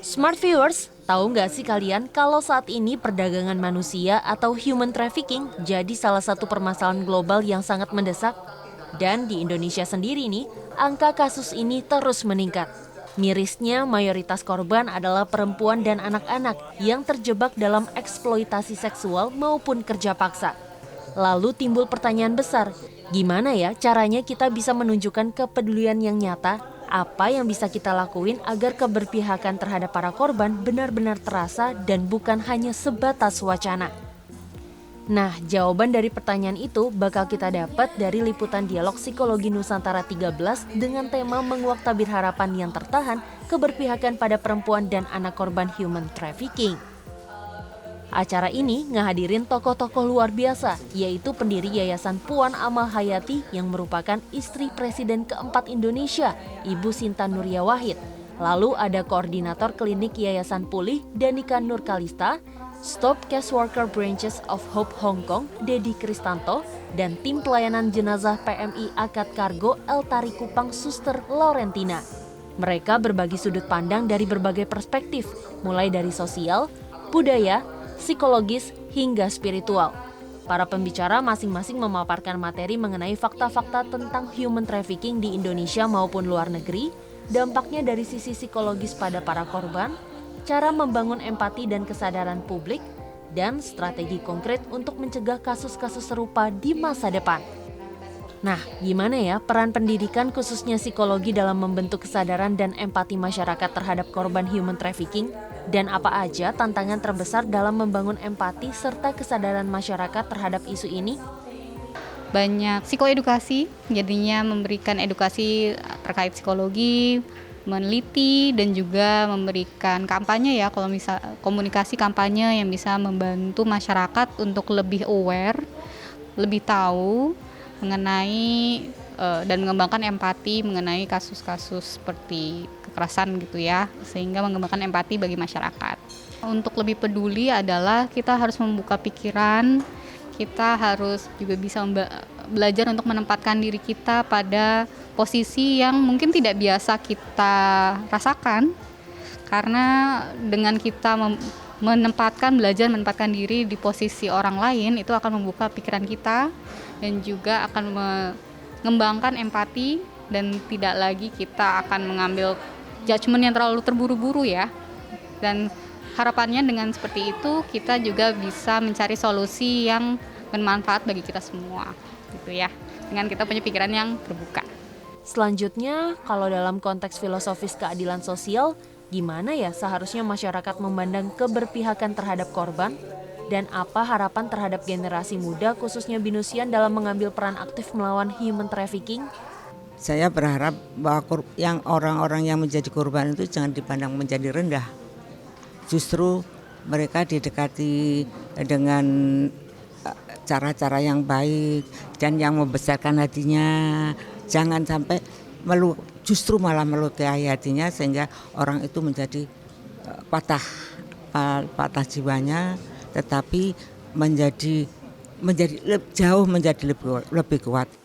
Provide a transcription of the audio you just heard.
Smart viewers, tahu nggak sih kalian kalau saat ini perdagangan manusia atau human trafficking jadi salah satu permasalahan global yang sangat mendesak? Dan di Indonesia sendiri nih, angka kasus ini terus meningkat. Mirisnya, mayoritas korban adalah perempuan dan anak-anak yang terjebak dalam eksploitasi seksual maupun kerja paksa. Lalu timbul pertanyaan besar, gimana ya caranya kita bisa menunjukkan kepedulian yang nyata? Apa yang bisa kita lakuin agar keberpihakan terhadap para korban benar-benar terasa dan bukan hanya sebatas wacana? Nah, jawaban dari pertanyaan itu bakal kita dapat dari liputan dialog Psikologi Nusantara 13 dengan tema menguak tabir harapan yang tertahan, keberpihakan pada perempuan dan anak korban human trafficking. Acara ini ngehadirin tokoh-tokoh luar biasa, yaitu pendiri Yayasan Puan Amal Hayati yang merupakan istri Presiden keempat Indonesia, Ibu Sinta Nuria Wahid. Lalu ada Koordinator Klinik Yayasan Pulih, Danika Nur Kalista, Stop Case Worker Branches of Hope Hong Kong, Dedi Kristanto, dan tim pelayanan jenazah PMI Akad Kargo El Tari Kupang Suster Laurentina. Mereka berbagi sudut pandang dari berbagai perspektif, mulai dari sosial, budaya, psikologis, hingga spiritual. Para pembicara masing-masing memaparkan materi mengenai fakta-fakta tentang human trafficking di Indonesia maupun luar negeri, dampaknya dari sisi psikologis pada para korban, cara membangun empati dan kesadaran publik, dan strategi konkret untuk mencegah kasus-kasus serupa di masa depan. Nah, gimana ya peran pendidikan khususnya psikologi dalam membentuk kesadaran dan empati masyarakat terhadap korban human trafficking? Dan apa aja tantangan terbesar dalam membangun empati serta kesadaran masyarakat terhadap isu ini? Banyak psikoedukasi, jadinya memberikan edukasi terkait psikologi, meneliti dan juga memberikan kampanye ya, kalau misal komunikasi kampanye yang bisa membantu masyarakat untuk lebih aware, lebih tahu mengenai dan mengembangkan empati mengenai kasus-kasus seperti kekerasan gitu ya, sehingga mengembangkan empati bagi masyarakat. Untuk lebih peduli adalah kita harus membuka pikiran, kita harus juga bisa belajar untuk menempatkan diri kita pada posisi yang mungkin tidak biasa kita rasakan, karena dengan kita belajar menempatkan diri di posisi orang lain, itu akan membuka pikiran kita dan juga akan mengembangkan empati, dan tidak lagi kita akan mengambil judgement yang terlalu terburu-buru ya. Dan harapannya dengan seperti itu kita juga bisa mencari solusi yang bermanfaat bagi kita semua gitu ya, dengan kita punya pikiran yang terbuka. Selanjutnya, kalau dalam konteks filosofis keadilan sosial, gimana ya seharusnya masyarakat memandang keberpihakan terhadap korban? Dan apa harapan terhadap generasi muda khususnya Binusian dalam mengambil peran aktif melawan human trafficking? Saya berharap bahwa orang-orang yang menjadi korban itu jangan dipandang menjadi rendah. Justru mereka didekati dengan cara-cara yang baik dan yang membesarkan hatinya. Jangan sampai justru malah melukai hatinya sehingga orang itu menjadi patah jiwanya, tetapi menjadi lebih kuat.